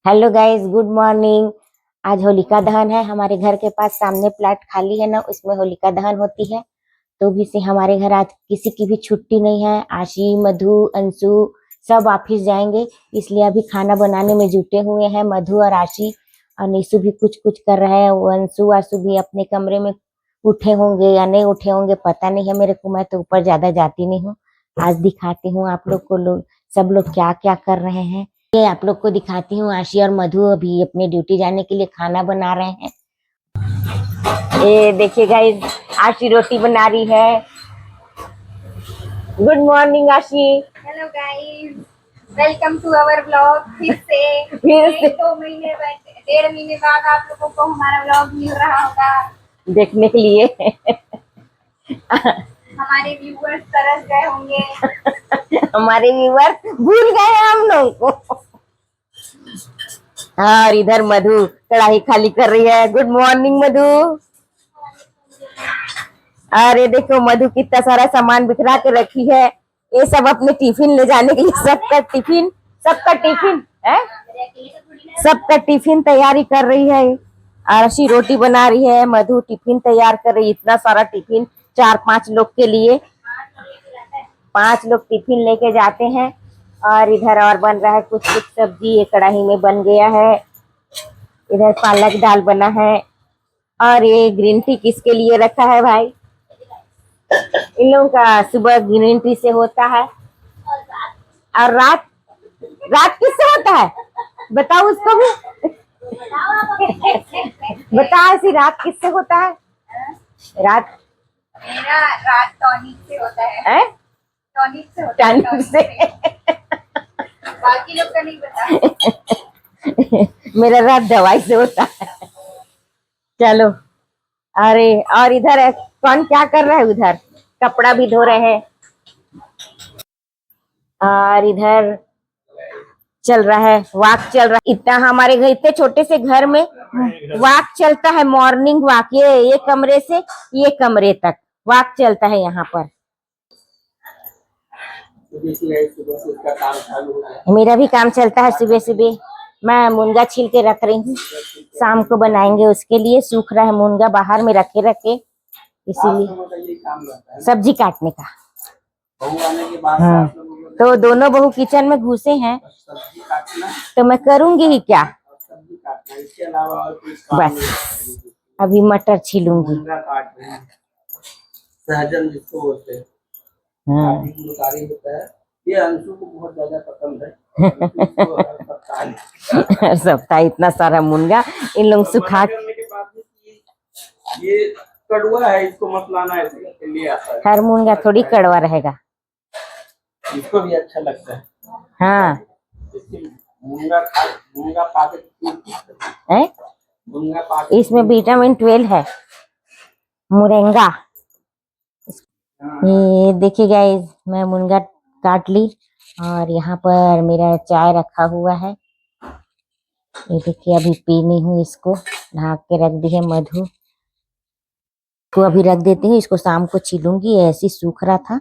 Hello guys, good morning. आज होलिका दहन है। हमारे घर के पास सामने प्लाट खाली है ना, उसमें होलिका दहन होती है। तो भी से हमारे घर आज किसी की भी छुट्टी नहीं है। आशी, मधु, अंशु सब ऑफिस जाएंगे, इसलिए अभी खाना बनाने में जुटे हुए हैं मधु और आशी। और निशु भी कुछ कुछ कर रहा है। वो अंशु आशु भी अपने कमरे में उठे होंगे या नहीं उठे होंगे, पता नहीं है मेरे को। मैं तो ऊपर ज्यादा जाती नहीं हूँ। आज दिखाती हूँ आप लोग को, लोग सब लोग क्या क्या कर रहे हैं। ये आप लोग को दिखाती हूँ। आशी और मधु अभी अपने ड्यूटी जाने के लिए खाना बना रहे हैं। ये देखिए गाइस, आशी रोटी बना रही है। Good morning Ashi. Hello guys, welcome to our vlog. फिर से 2 महीने बाद, 1.5 महीने बाद आप लोगों को हमारा व्लॉग मिल रहा होगा। देखने के लिए। हमारे व्यूअर्स तरस गए होंगे। हमारे व्यूअर भूल गए हैं हम लोग को। और इधर मधु कढ़ाई खाली कर रही है। गुड मॉर्निंग मधु। अरे देखो मधु कितना सारा सामान बिखरा के रखी है। ये सब अपने टिफिन ले जाने के लिए, सबका टिफिन है, सबका टिफिन तैयारी कर रही है। आरसी रोटी बना रही है, मधु टिफिन तैयार कर रही है। इतना सारा टिफिन 4-5 लोग के लिए, 5 लोग टिफिन लेके जाते हैं। और इधर और बन रहा है कुछ कुछ सब्जी। ये कढ़ाई में बन गया है। इधर पालक दाल बना है। और ये ग्रीन टी किसके लिए रखा है भाई? इन लोगों का सुबह ग्रीन टी से होता है। और रात रात किससे होता है बताओ उसको भी। बता ऐसी रात किससे होता है? रात मेरा रात टॉनिक से होता है। टॉनिक से होता है, टॉनिक से। बाकी लोग का नहीं पता। मेरा रात दवाई से होता है। चलो। अरे और इधर कौन क्या कर रहा है? उधर कपड़ा भी धो रहे हैं। और इधर चल रहा है, वॉक चल रहा है। इतना हमारे घर, इतने छोटे से घर में वॉक चलता है। मॉर्निंग वॉक, ये कमरे से ये कमरे तक वॉक चलता है यहाँ पर। मेरा भी काम चलता है सुबह सुबह। मैं मुनगा छील के रख रही हूँ, शाम को बनाएंगे उसके लिए। सूख रहा है मुनगा बाहर में रखे रखे, इसीलिए सब्जी काटने का। हाँ, तो दोनों बहू किचन में घुसे हैं, तो मैं करूंगी ही क्या। बस अभी मटर छीलूंगी। सहजन जिसको बोलते हैं, होता है। ये अंशु को बहुत ज्यादा पसंद है। सप्ताह इतना सारा मुनगा इन लोग सुखा। ये कड़वा है, इसको मत लाना, ऐसे लिए आता है। हर मुनगा थोड़ी कड़वा रहेगा, इसको भी अच्छा लगता है। हाँ। मुनगा इसमें विटामिन 12 है, मुरंगा। ये देखिए गाइस, मैं मुनगा काट ली और यहाँ पर मेरा चाय रखा हुआ है। ये देखिए अभी पीनी हूँ, इसको ढक के रख दी है मधु को। अभी रख देती हूँ इसको, शाम को छीलूंगी। ऐसी सूख रहा था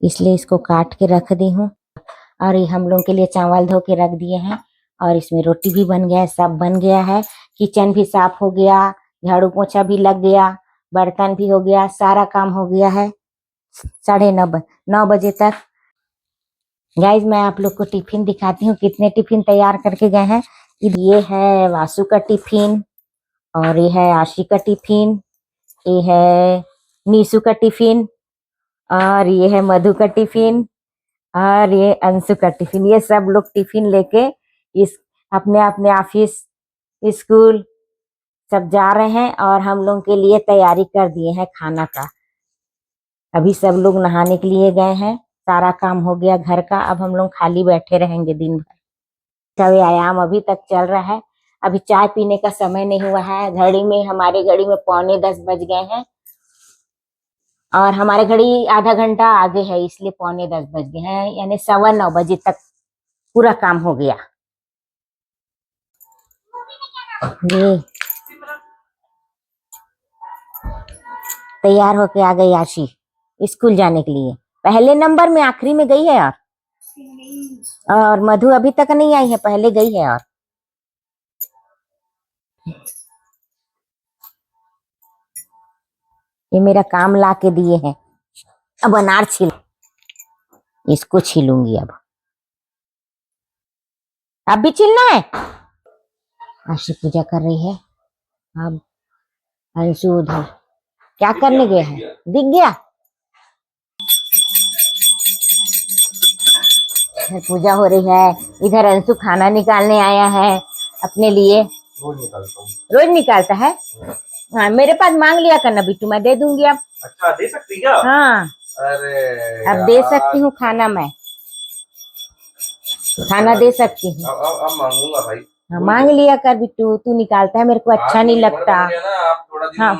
इसलिए इसको काट के रख दी हूँ। और ये हम लोग के लिए चावल धो के रख दिए हैं। और इसमें रोटी भी बन गया है, सब बन गया है। किचन भी साफ हो गया, झाड़ू पोछा भी लग गया, बर्तन भी हो गया, सारा काम हो गया है 9:30 बजे तक। गाइज मैं आप लोग को टिफिन दिखाती हूँ, कितने टिफिन तैयार करके गए हैं। ये है वासु का टिफिन, और ये है आशी का टिफिन, ये है नीसू का टिफिन, और ये है मधु का टिफिन, और ये अंशु का टिफिन। ये सब लोग टिफिन लेके इस अपने अपने ऑफिस, स्कूल सब जा रहे हैं। और हम लोग के लिए तैयारी कर दिए हैं खाना का। अभी सब लोग नहाने के लिए गए हैं, सारा काम हो गया घर का। अब हम लोग खाली बैठे रहेंगे दिन भर। का व्यायाम अभी तक चल रहा है। अभी चाय पीने का समय नहीं हुआ है। घड़ी में, हमारे घड़ी में 9:45 बज गए हैं। और हमारे घड़ी आधा घंटा आगे है, इसलिए 9:45 बज गए हैं, यानी 9:15 बजे तक पूरा काम हो गया। ये तैयार होके आ गई आशी स्कूल जाने के लिए। पहले नंबर में, आखिरी में गई है यार। और मधु अभी तक नहीं आई है, पहले गई है। और ये मेरा काम ला के दिए हैं। अब अनार छिल, इसको छीलूंगी। अब भी छिलना है। आशी पूजा कर रही है। अब अंशु उधर क्या करने गए हैं, दिख गया। इधर पूजा हो रही है, इधर अंशु खाना निकालने आया है अपने लिए। रोज निकालता हूँ। रोज निकालता है। हाँ, मेरे पास मांग लिया करना बिट्टू, मैं दे दूंगी अब। अच्छा, दे सकती क्या? हाँ, अरे अब दे सकती हूँ खाना, मैं खाना दे सकती हूँ। अब मांगूंगा भाई। हाँ, मांग लिया कर बिट्टू, तू निकालता है, मेरे को अच्छा नहीं लगता। आप थोड़ा दिन हाँ,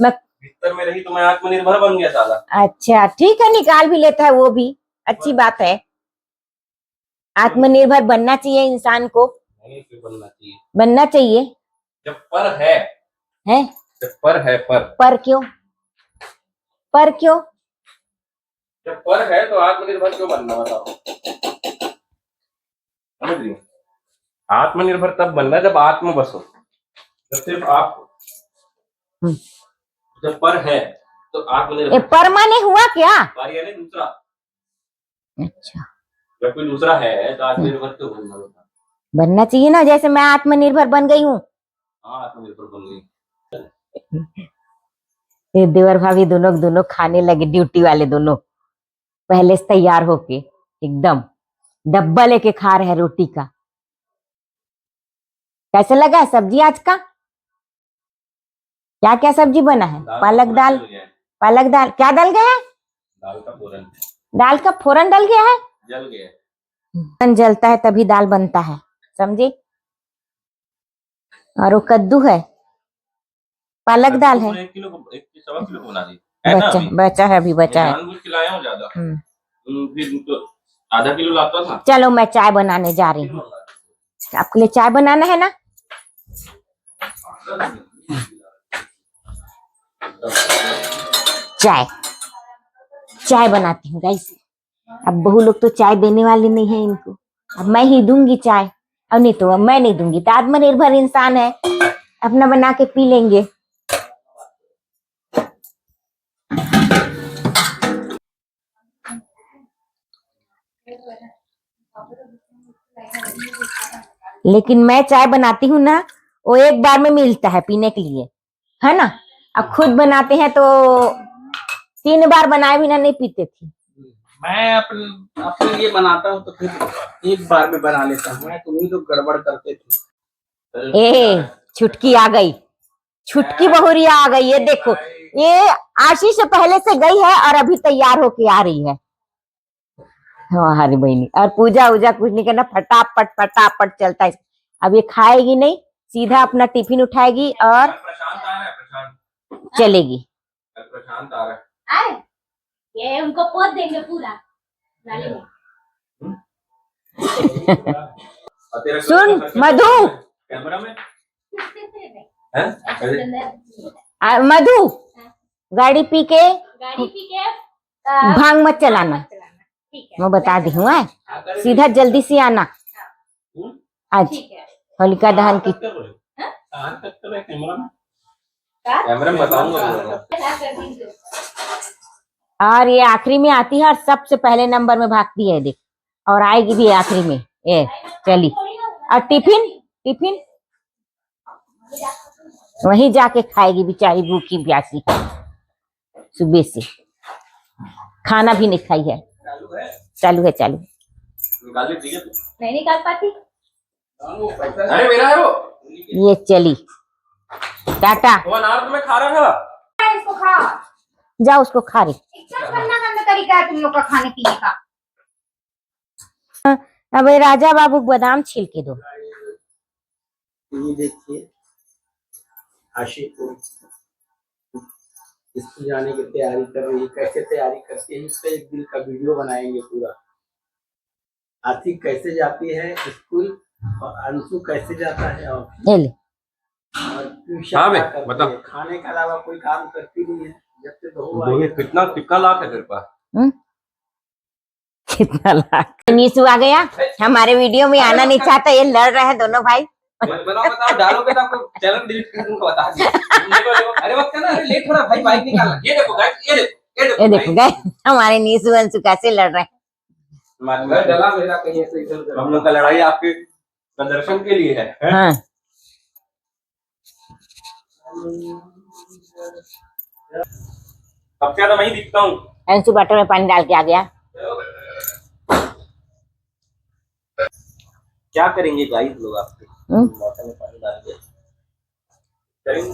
मैं भीतर में रही तो मैं आत्मनिर्भर बन गया साला। अच्छा ठीक है, निकाल भी लेता है, वो भी अच्छी बात है। आत्मनिर्भर बनना चाहिए इंसान को। नहीं, क्यों बनना चाहिए? बनना चाहिए। जब पर है जब पर है पर क्यों? पर क्यों? जब पर है तो आत्मनिर्भर क्यों बनना, बताओ? समझ रही हो? आत्मनिर्भर तब बनना जब आत्म बसो, जब सिर्फ आप। जब पर है तो आत्मनिर्भर। पर माने हुआ क्या? पर यानी दूसरा। अच्छा, जब कोई दूसरा है तो आत्मनिर्भर क्यों बनना होता? बनना चाहिए ना, जैसे मैं आत्मनिर्भर बन गई हूँ। हाँ, आत्मनिर्भर बन गई। ये देवर भाभी दोनों दोनों खाने लगे, ड्यूटी वाले दोनों पहले से तैयार होके एकदम डब्बा लेके खा रहे हैं रोटी का। कैसे लगा है सब्जी आज का? क्या क्या सब्जी बना है? पालक दाल। पालक दाल क्या डाल गया है? दाल का फोरन। दाल का फोरन डल गया है। जल गया। फोरन जलता है तभी दाल बनता है, समझे? और वो कद्दू है, पालक दाल है। 1 किलो 1 किलो बना दी। बचा है, अभी बचा है। जानबूझ के लाया हूँ ज्यादा। फिर तो आधा किलो लाता था। चलो मैं चाय बनाने जा रही हूँ। आपके लिए चाय बनाना है ना? चाय चाय बनाती हूँ गाइस। अब बहू लोग तो चाय देने वाली नहीं है इनको, अब मैं ही दूंगी चाय। अब नहीं तो अब मैं नहीं दूंगी, तो आत्मनिर्भर इंसान है, अपना बना के पी लेंगे। लेकिन मैं चाय बनाती हूँ ना, वो एक बार में मिलता है पीने के लिए, है ना? अब खुद बनाते हैं तो 3 बार बनाए बिना नहीं पीते थे। मैं अपने लिए बनाता हूँ तो फिर एक बार में बना लेता हूँ। तुम ही लोग गड़बड़ करते थे। ए छुटकी आ गई, छुटकी बहुरिया आ गई। ये देखो, ये आशीष से पहले से गई है और अभी तैयार होके आ रही है हमारी बहनी। और पूजा वूजा कुछ नहीं करना, फटाफट फटाफट चलता है। अब ये खाएगी नहीं, सीधा अपना टिफिन उठाएगी और प्रशांत आ रहा है। प्रशांत चलेगी। प्रशांत आ रहा है। ये उनको पोत देंगे पूरा नाले में। सुन मधु, कैमरा में मधु गाड़ी पी के भांग मत चलाना, ठीक है, मैं बता दी हूँ। सीधा जल्दी से आना आज होलिका दहन की। कैमरा में बताऊंगा। और ये आखिरी में आती है और सबसे पहले नंबर में भागती है, देख, और आएगी भी आखिरी में। ए चली। और टिफिन टिफिन वहीं जाके खाएगी बेचारी, भूखी प्यासी, सुबह से खाना भी नहीं खाई है। चालू है चालू। नहीं निकाल पाती। अरे मेरा है वो। ये चली, टाटा। वो अनार तो मैं खा रहा था। इसको खा। जाओ उसको खा रही। एकदम गंदा गंदा तरीका है तुम लोग का खाने पीने का। अब राजा बाबू बादाम छील के दो। ये देखिए आशी को स्कूल जाने की तैयारी कर रही है। कैसे तैयारी करती है इसका एक दिन का वीडियो बनाएंगे पूरा। आरती कैसे जाती है स्कूल और अंशु कैसे जाता है और ट्यूशन क्या करती है। खाने के अलावा कोई काम करती नहीं है जब से बहू आई है। कितना लाख है तेरे पास? कितना लाख। नीसू आ गया, हमारे वीडियो में आना नहीं चाहता, ये लड़ रहे हैं दोनों भाई। बताओ डालोगे तो आपको चैनल डिलीट कर दूंगा, बता दूं। अरे वक्त ना, अरे लेट हो रहा भाई, बाइक निकालना। ये देखो गाइस, ये देखो गाइस, हमारे नीसू अंशु कैसे लड़ रहे हैं। डला मेरा कहीं ऐसे इधर। हम लोग का लड़ाई आपके प्रदर्शन के लिए है। हाँ सबसे ज्यादा मैं ही दिखता हूँ। अंशु बटर में पानी डाल के आ गया। क्या करेंगे गाइस लोग आपके वाटर में पानी डाल के करेंगे।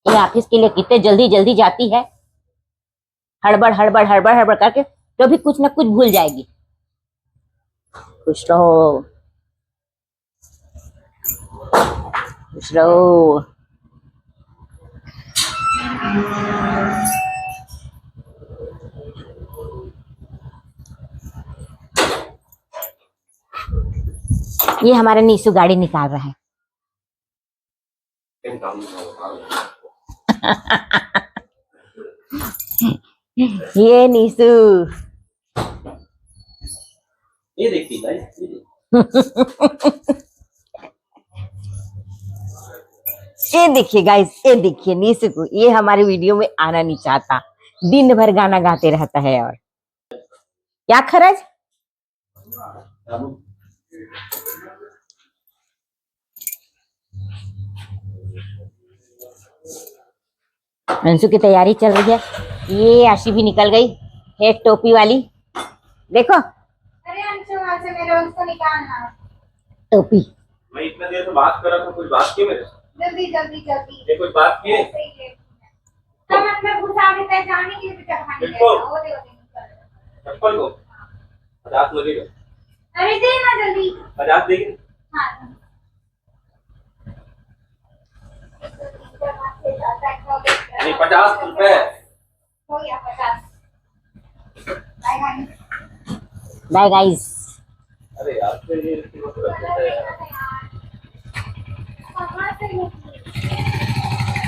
ये ऑफिस के लिए कितने जल्दी जल्दी जाती है, हड़बड़ हड़बड़ हड़बड़ हड़बड़ करके, तो भी कुछ ना कुछ भूल जाएगी। खुश रहो खुश रहो। ये हमारा नीसू गाड़ी निकाल रहा है। ये नीसू, ये देखिए गाइस, ये देखिए गाइस, ये देखिए नीसू को, ये हमारे वीडियो में आना नहीं चाहता, दिन भर गाना गाते रहता है। और क्या खरज, अंशु की तैयारी चल रही है। ये आशी भी निकल गई, एक टोपी वाली, देखो अरे अंशु, वहां से मेरे उसको निकालना। टोपी। मैं इतना देर से बात कर रहा था, कुछ बात की मेरे से? जल्दी जल्दी जल्दी। ये कुछ बात की? ऐसे ही है। हम अपने घुसा देते हैं, जाने के लिए भी चढ़ाने देखो। देता। वो दे चप्पल को 50 लगेगा। अरे देना जल्दी। 50 देगी। हाँ 50 रुपए हो गया 50। Bye bye. Bye guys. अरे यार फिर ये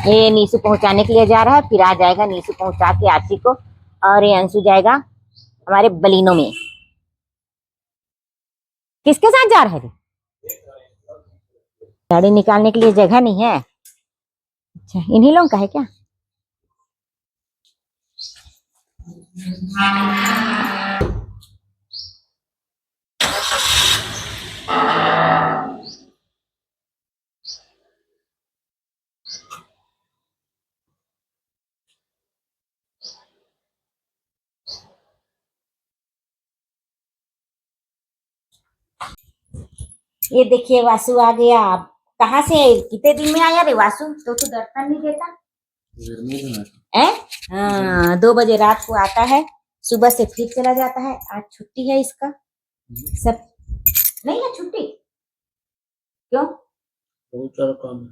ये नीसू पहुंचाने के लिए जा रहा है, फिर आ जाएगा नीसू पहुंचा के आशी को, और ये अंशु जाएगा हमारे बलिनों में। किसके साथ जा रहे थे? गाड़ी निकालने के लिए जगह नहीं है। अच्छा, इन्हीं लोगों का है क्या? ये देखिए वासु आ गया। अब कहाँ से, कितने दिन में आया रे वासु? तो तू दर्शन नहीं देता है? हाँ, 2 बजे रात को आता है, सुबह से फिर चला जाता है। आज छुट्टी है इसका, सब नहीं है छुट्टी। क्यों? बहुत सारा काम है।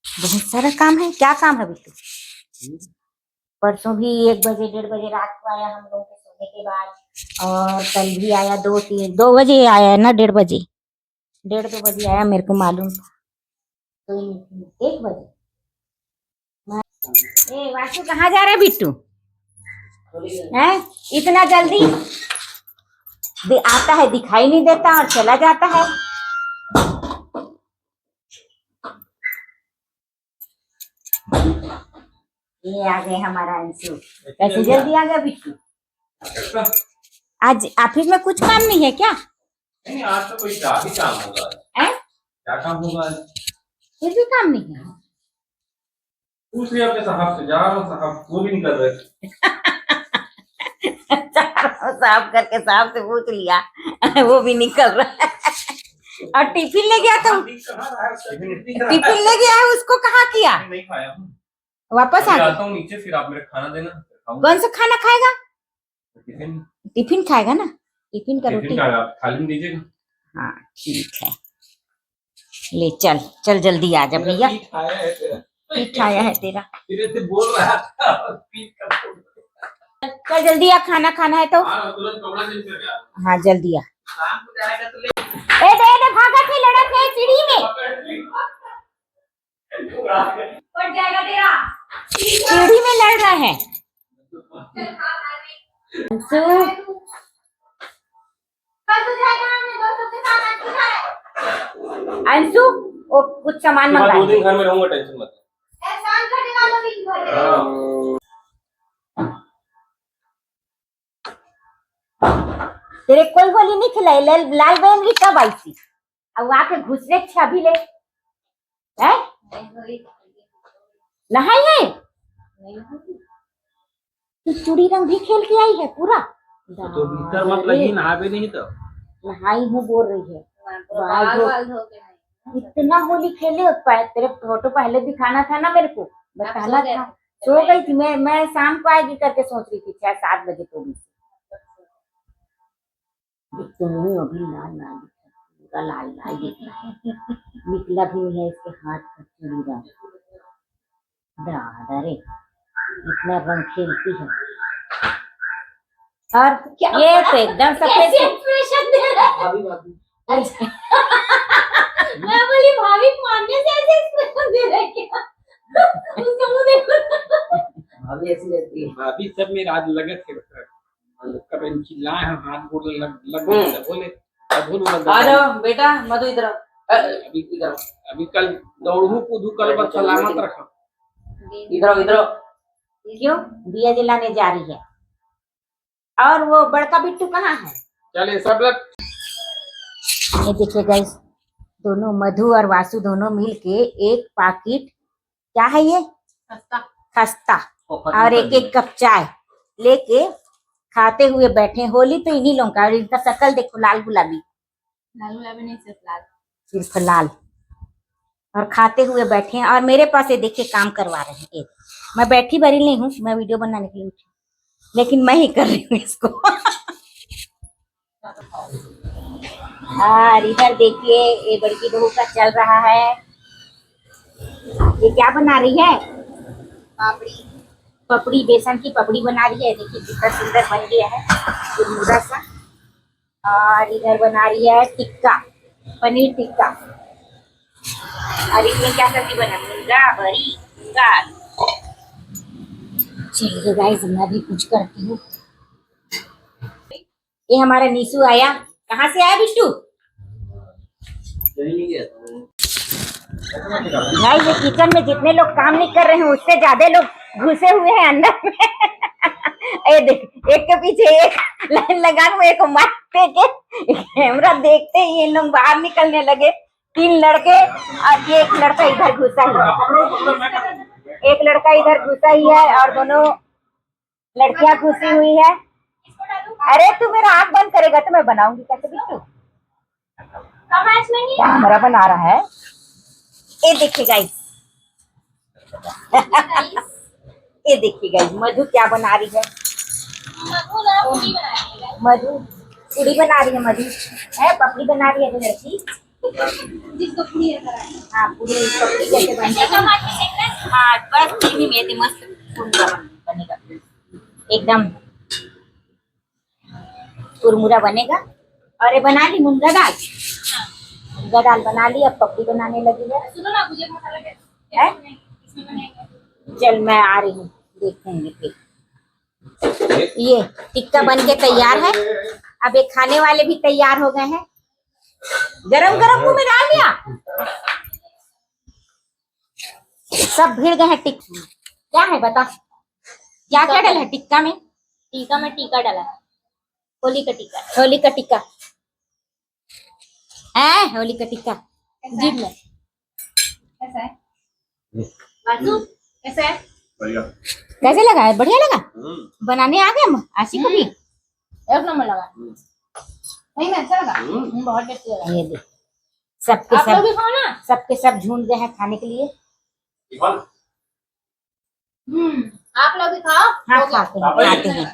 बहुत सारा काम है। क्या काम है बिट्टू? परसों भी 1 बजे 1:30 बजे रात को आया हम लोगों के सोने के बाद, और कल भी आया 2 बजे आया ना, 1:30 बजे, 1:30-2 बजे आया, मेरे को मालूम था। तो 1 बजे। ए वासु, कहाँ जा रहा है बिट्टू? है इतना जल्दी आता है, दिखाई नहीं देता और चला जाता है। ये आ गए हमारा अंशु। कैसे जल्दी आ गया बिट्टू? आज ऑफिस में कुछ काम नहीं है क्या? नहीं, आज तो कोई क्या ही काम होगा। क्या काम होगा? कुछ भी काम नहीं है। पूछ लिया अपने साहब से, जा रहा हूँ साहब, वो भी नहीं कर रहे। साफ करके साहब से पूछ लिया, वो भी निकल रहा है। और टिफिन ले गया तो टिफिन ले गया है, उसको कहाँ किया? नहीं खाया, वापस आ आता हूँ नीचे, फिर आप मेरा खाना देना। कौन सा खाना खाएगा? टिफिन। टिफिन खाएगा ना, टिफिन का रोटी। थाली में दीजिएगा। हाँ ठीक है, ले चल चल जल्दी आ जा भैया। पीठ आया है तेरा। बोल रहा था चल जल्दी आ, खाना खाना है तो। हाँ जल्दी आ। ए दे भागा थे, लड़क है सीढ़ी में। पड़ जाएगा तेरा। सीढ़ी में लड़ रहा है अंशु। कल तो जाएगा हमने दोस्तों के साथ आज जाए। अंशु वो कुछ सामान मंगा 2 दिन घर में रहूंगा, टेंशन मत। एहसान करेगा तो दिन भर। तेरे कोई होली नहीं खिलाई। लाल बहन भी कब आई थी? अब वहां पे घुसरे छबी ले है नहाई है। तू चूड़ी रंग भी खेल के आई है पूरा। तो भीतर मत लगी, नहावे नहीं तो। नहाई हूँ बोल रही है। बाल धो के नहीं। इतना होली खेले तेरे फोटो पहले दिखाना था ना मेरे को, बताना था। सो गई थी मैं शाम को आएगी करके सोच रही थी 6-7 बजे। तो भी अभी लाल लाल पूरा लाल लाल दिख रहा है। निकला भी है इसके हाथ का चूड़ी रंग। अरे इतना रंग खेलती है। और ये तो एकदम सफेद एक्सप्रेशन दे रहा है। भाभी मैं बोली भाभी मानने से ऐसे एक्सप्रेशन दे रहा है क्या? उसका मुंह देखो। भाभी ऐसी रहती है। भाभी सब मेरा आज लगे थे, कभी चिल्लाए हैं, हाथ गोड़ लग बोले आ जाओ बेटा, मधु इधर आओ। अभी कल दौड़ू कूदू, कल पर सलामत रखो। इधर आओ, इधर आओ। क्यों दिया जलाने जा रही है? और वो बड़का बिट्टू कहाँ है? चले सब लोग। ये देखिए गाइस, दोनों मधु और वासु दोनों मिलके एक पाकिट, क्या है ये, खस्ता और एक कप चाय लेके खाते हुए बैठे। होली तो इन्हीं लोगों का। और इनका शकल देखो, लाल गुलाबी नहीं, सिर्फ लाल। सिर्फ लाल। और खाते हुए बैठे हैं। और मेरे पास ये देखिए काम करवा रहे हैं। एक मैं बैठी बरी नहीं हूँ, मैं वीडियो बनाने के लिए उठी, लेकिन मैं ही कर रही हूँ इसको। और इधर देखिए ये बड़की बहू का चल रहा है। ये क्या बना रही है? पपड़ी, बेसन की पपड़ी बना रही है। देखिए कितना सुंदर बन गया है, मुर्गा सा। और इधर बना रही है टिक्का, पनीर टिक्का। और इसमें क्या सब्जी बना? मुर्गा बड़ी मुर्गा। चलिए गाइस, मैं भी कुछ करती हूँ। ये हमारा नीसू आया। कहाँ से आया बिट्टू? गाइस ये किचन में जितने लोग काम नहीं कर रहे हैं उससे ज्यादा लोग घुसे हुए हैं अंदर में। ये देख, एक के पीछे एक लाइन लगा के एक माइक पे के कैमरा देखते ही ये लोग बाहर निकलने लगे। 3 लड़के और एक लड़का इधर घुसा ही है। एक लड़का इधर घुसा ही है और दोनों लड़कियां घुसी हुई है। अरे तू मेरा आँख बंद करेगा तो मैं बनाऊंगी कैसे बिट्टू? कैमरा बना रहा है। ये देखिए गाइस, ये देखिए गाइस, मधु क्या बना रही है। मधु पूरी बना रही है। मधु है पपड़ी बना रही है। लड़की जिसको पूरी हाँ पूरी पपड़ी कैसे बनती है? हाँ बस चीनी में मस्त बनेगा, एकदम कुरमुरा बनेगा। और ये बना ली मुनगा दाल। मुनगा दाल बना ली, अब पपड़ी बनाने लगी है। सुनो ना, मुझे मसाला है? इसमें बनेगा। चल मैं आ रही हूँ, देखेंगे फिर। ये टिक्का बन के तैयार है। अब ये खाने वाले भी तैयार हो गए हैं। गरम गरम मुंह में डाल दिया। सब भिड़ गए हैं। क्या है बता, क्या क्या डाला है टिक्का में? टीका में टीका डाला, होली का टीका। होली का टिक्का है। होली का टिक्का जी में कैसा है बाजू? कैसा है? कैसे लगा है? बढ़िया लगा। बनाने आ गए आशी को भी। एक नंबर लगा। नहीं मैं अच्छा लगा। बहुत टेस्टी लगा। ये देख, सबके आप लोग सब भी खाओ ना। सबके सब झूम गए हैं खाने के लिए। आप लोग भी खाओ। हाँ खाते हैं।